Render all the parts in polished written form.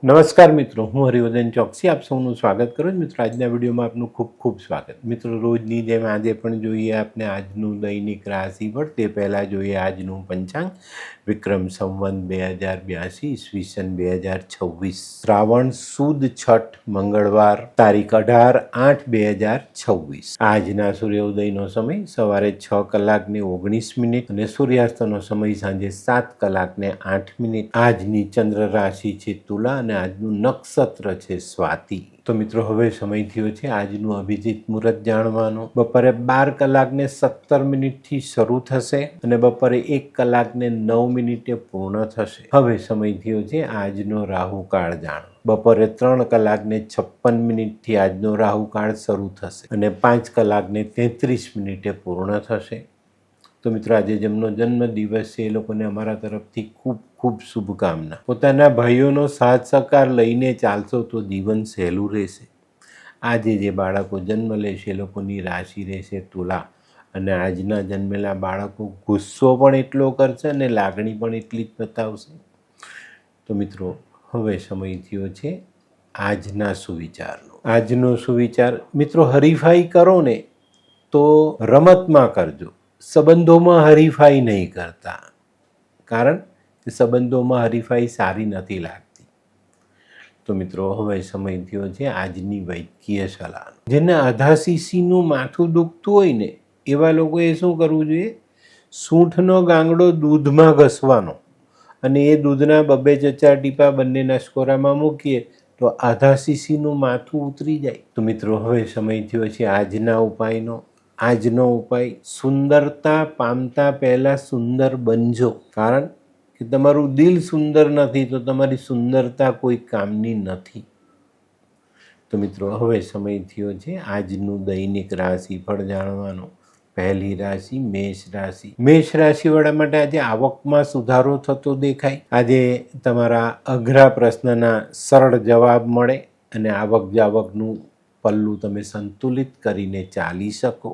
નમસ્કાર મિત્રો, હું હરિવર્ધન ચોકસી આપ સૌનું સ્વાગત કરું છું. મિત્રો, આજના વિડીયોમાં આપનું ખૂબ ખૂબ સ્વાગત. મિત્રો, રોજની જેમ આજે પણ જોઈએ આપણે આજનું દૈનિક રાશિફળ. તે પહેલાં જોઈએ આજનું પંચાંગ. વિક્રમ સંવત 2082 ઈસવીસન 2026 શ્રાવણ સુદ છઠ મંગળવાર તારીખ 18/8/2026. આજના સૂર્યોદયનો સમય સવારે 6:19 અને સૂર્યાસ્તનો સમય સાંજે 7:08. આજની ચંદ્ર રાશિ છે તુલા અને આજનું નક્ષત્ર છે સ્વાતિ. તો મિત્રો, હવે સમય થયો છે આજનું અભિજીત મુહૂર્ત જાણવાનો. બપોરે 12:17 થી શરૂ થશે અને બપોરે 1:09 પૂર્ણ થશે. હવે સમય થયો છે આજનો રાહુકાળ જાણો. બપોરે 3:56 થી આજનો રાહુકાળ શરૂ થશે અને 5:33 પૂર્ણ થશે. તો મિત્રો, આજે જેમનો જન્મ દિવસ છે એ લોકોને અમારા તરફથી ખૂબ ખૂબ શુભકામના. પોતાના ભાઈઓનો સાથ સહકાર લઈને ચાલશો તો જીવન સહેલું રહેશે. આજે જે બાળકો જન્મ લેશે એ લોકોની રાશિ રહેશે તુલા અને આજના જન્મેલા બાળકો ગુસ્સો પણ એટલો કરશે અને લાગણી પણ એટલી જ બતાવશે. તો મિત્રો, હવે સમય થયો છે આજના સુવિચારનો. આજનો સુવિચાર મિત્રો, હરીફાઈ કરો ને તો રમતમાં કરજો, સંબંધોમાં હરીફાઈ નહીં કરતા, કારણ કે સંબંધોમાં હરીફાઈ સારી નથી લાગતી. તો મિત્રો, હવે સમય થયો છે આજની વૈદ્યકીય સલાહ. જેને અધાશીશીનું માથું દુખતું હોય ને એવા લોકોએ શું કરવું જોઈએ? સૂંઠનો ગાંગડો દૂધમાં ઘસવાનો અને એ દૂધના 2-4 ટીપા બંને નસકોરામાં મૂકીએ તો અધાશીશીનું માથું ઉતરી જાય. તો મિત્રો, હવે સમય થયો છે આજના ઉપાયનો. આજનો ઉપાય: સુંદરતા પામતા પહેલાં સુંદર બનજો, કારણ કે તમારું દિલ સુંદર નથી તો તમારી સુંદરતા કોઈ કામની નથી. તો મિત્રો, હવે સમય થયો છે આજનું દૈનિક રાશિફળ જાણવાનો. પહેલી રાશિ મેષ રાશિ. મેષ રાશિવાળા માટે આજે આવકમાં સુધારો થતો દેખાય. આજે તમારા અઘરા પ્રશ્નના સરળ જવાબ મળે અને આવક જાવકનું પલ્લું તમે સંતુલિત કરીને ચાલી શકો.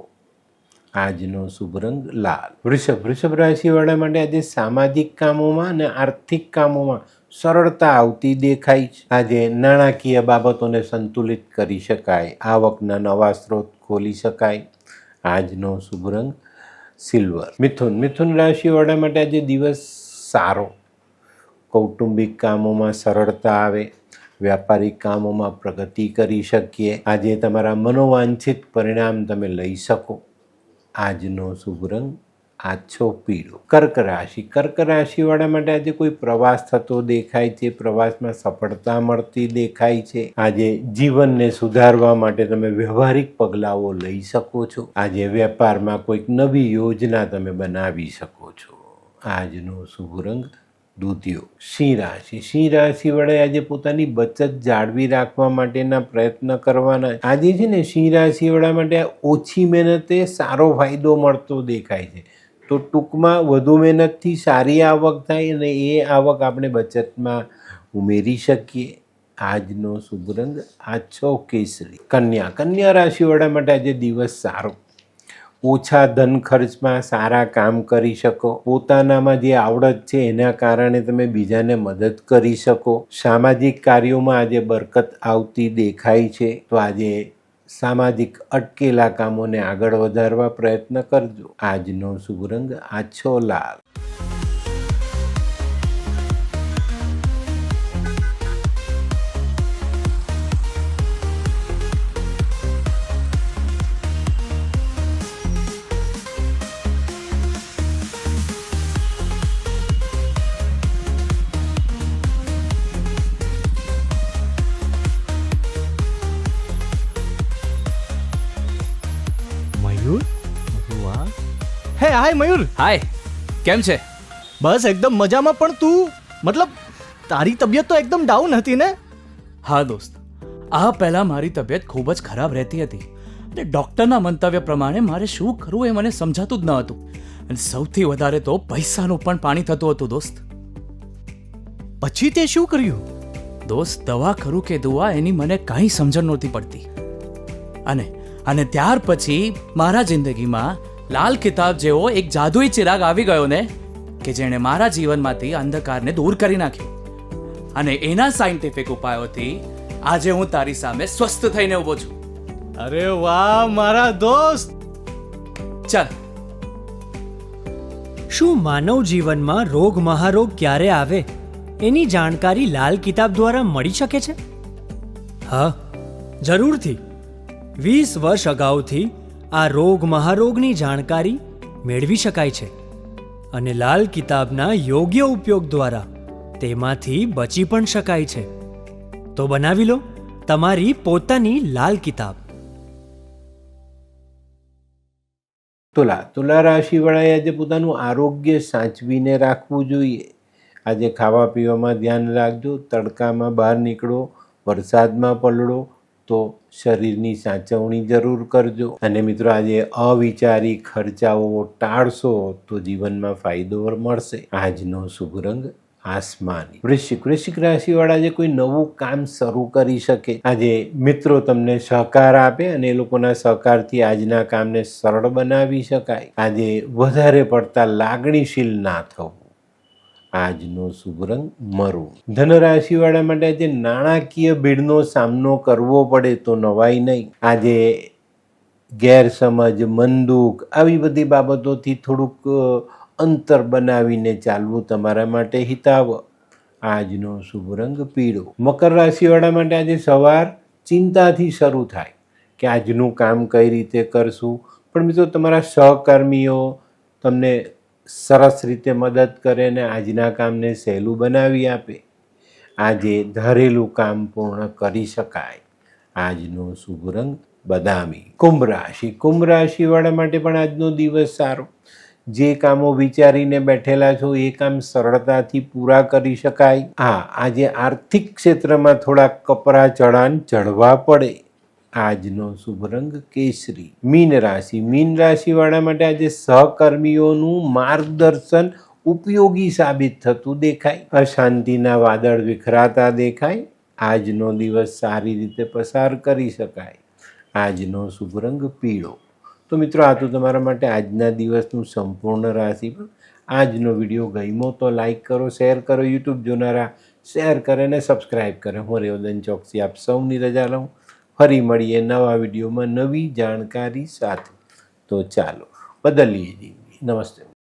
આજનો શુભ રંગ લાલ. વૃષભ રાશિવાળા માટે આજે સામાજિક કામોમાં અને આર્થિક કામોમાં સરળતા આવતી દેખાય છે. આજે નાણાકીય બાબતોને સંતુલિત કરી શકાય, આવકના નવા સ્ત્રોત ખોલી શકાય. આજનો શુભ રંગ સિલ્વર. મિથુન રાશિવાળા માટે આજે દિવસ સારો. કૌટુંબિક કામોમાં સરળતા આવે, વ્યાપારિક કામોમાં પ્રગતિ કરી શકીએ. આજે તમારા મનોવાંછિત પરિણામ તમે લઈ શકો. આજનો શુભ રંગ આછો પીળો. કર્ક રાશિવાળા માટે આજે કોઈ પ્રવાસ થતો દેખાય છે. પ્રવાસમાં સફળતા મળતી દેખાય છે. આજે જીવનને સુધારવા માટે તમે વ્યવહારિક પગલાઓ લઈ શકો છો. આજે વેપારમાં કોઈક નવી યોજના તમે બનાવી શકો છો. આજનો શુભ રંગ દૂધિયો. સિંહ રાશિવાળાએ આજે પોતાની બચત જાળવી રાખવા માટેના પ્રયત્ન કરવાના. આજે છે ને સિંહ રાશિવાળા માટે ઓછી મહેનતે સારો ફાયદો મળતો દેખાય છે. તો ટૂંકમાં વધુ મહેનતથી સારી આવક થાય અને એ આવક આપણે બચતમાં ઉમેરી શકીએ. આજનો શુભ રંગ આછો કેસરી. કન્યા રાશિવાળા માટે આજે દિવસ સારો. ઓછા ધન ખર્ચમાં સારા કામ કરી શકો. પોતાનામાં જે આવડત છે એના કારણે તમે બીજાને મદદ કરી શકો. સામાજિક કાર્યોમાં આજે બરકત આવતી દેખાય છે. તો આજે સામાજિક અટકેલા કામોને આગળ વધારવા પ્રયત્ન કરજો. આજનો શુભ રંગ આછો લાલ. મયુર, વાહ. હે હાય મયુર. હાય, કેમ છે? બસ એકદમ મજામાં. પણ તું મતલબ તારી તબિયત તો એકદમ ડાઉન હતી ને? હા દોસ્ત, આ પહેલા મારી તબિયત ખૂબ જ ખરાબ રહેતી હતી અને ડૉક્ટરના મંતવ્ય પ્રમાણે મારે શું કરવું એ મને સમજાતું જ ન હતું. અને સૌથી વધારે તો પૈસાનું પણ પાણી થતું હતું દોસ્ત. પછી તે શું કર્યું? દોસ્ત, દવા કરું કે દુઆ એની મને કાંઈ સમજણ નહોતી પડતી. અને ત્યાર પછી મારા જિંદગીમાં લાલ કિતાબ જેવો એક જાદુઈ ચિરાગ આવી ગયો ને, કે જેણે મારા જીવનમાંથી અંધકારને દૂર કરી નાખ્યો. અને એના સાયન્ટિફિક ઉપાયોથી આજે હું તારી સામે સ્વસ્થ થઈને ઊભો છું. અરે વાહ મારા દોસ્ત. ચાલ. શું માનવ જીવનમાં રોગ મહારોગ ક્યારે આવે એની જાણકારી લાલ કિતાબ દ્વારા મળી શકે છે? હા, જરૂરથી. 20 વર્ષ અગાઉથી આ રોગ મહારોગની જાણકારી મેળવી શકાય છે અને લાલ કિતાબના યોગ્ય ઉપયોગ દ્વારા તેમાંથી બચી પણ શકાય છે. તો બનાવી લો તમારી પોતાની લાલ કિતાબ. તુલા રાશિવાળાએ આજે પોતાનું આરોગ્ય સાચવીને રાખવું જોઈએ. આજે ખાવા પીવામાં ધ્યાન રાખજો. તડકામાં બહાર નીકળો, વરસાદમાં પલળો તો શરીરની સાચવણી જરૂર કરજો. અને મિત્રો આજે અવિચારી ખર્ચાઓ ટાળશો તો જીવનમાં ફાયદો મળશે. આજનો શુભ રંગ આસમાની. વૃશ્ચિક રાશિવાળા આજે કોઈ નવું કામ શરૂ કરી શકે. આજે મિત્રો તમને સહકાર આપે અને એ લોકોના સહકારથી આજના કામને સરળ બનાવી શકાય. આજે વધારે પડતા લાગણીશીલ ના થવું. આજનો શુભ રંગ મરૂન. ધન રાશિવાળા માટે આજે નાણાકીય ભીડનો સામનો કરવો પડે તો નવાઈ નહીં. આજે ગેરસમજ, મનદુખ આવી બધી બાબતોથી થોડુંક અંતર બનાવીને ચાલવું તમારા માટે હિતાવહ. આજનો શુભ રંગ પીળો. મકર રાશિવાળા માટે આજે સવાર ચિંતાથી શરૂ થાય કે આજનું કામ કઈ રીતે કરશું, પણ મિત્રો તમારા સહકર્મીઓ તમને સરસ રીતે મદદ કરે અને આજના કામને સહેલું બનાવી આપે. આજે ધારેલું કામ પૂર્ણ કરી શકાય. આજનો શુભ રંગ બદામી. કુંભ રાશિવાળા માટે પણ આજનો દિવસ સારો. જે કામો વિચારીને બેઠેલા છો એ કામ સરળતાથી પૂરા કરી શકાય. આજે આર્થિક ક્ષેત્રમાં થોડા કપરા ચઢાણ ચઢવા પડે. આજનો શુભ રંગ કેસરી. મીન રાશિવાળા માટે આજે સહકર્મીઓનું માર્ગદર્શન ઉપયોગી સાબિત થતું દેખાય. અશાંતિના વાદળ વિખરાતા દેખાય. આજનો દિવસ સારી રીતે પસાર કરી શકાય. આજનો શુભ રંગ પીળો. તો મિત્રો આ તો તમારા માટે આજના દિવસનું સંપૂર્ણ રાશિફળ. આજનો વિડીયો ગમ્યો તો લાઈક કરો, શેર કરો. યુટ્યુબ જોનારા શેર કરે અને સબસ્ક્રાઈબ કરે. હું રેવદન ચોકસી આપ સૌની રજા લઉં. ફરી મળીએ નવા વિડીયોમાં નવી જાણકારી સાથે. તો ચાલો બદલીએ જિંદગી. નમસ્તે.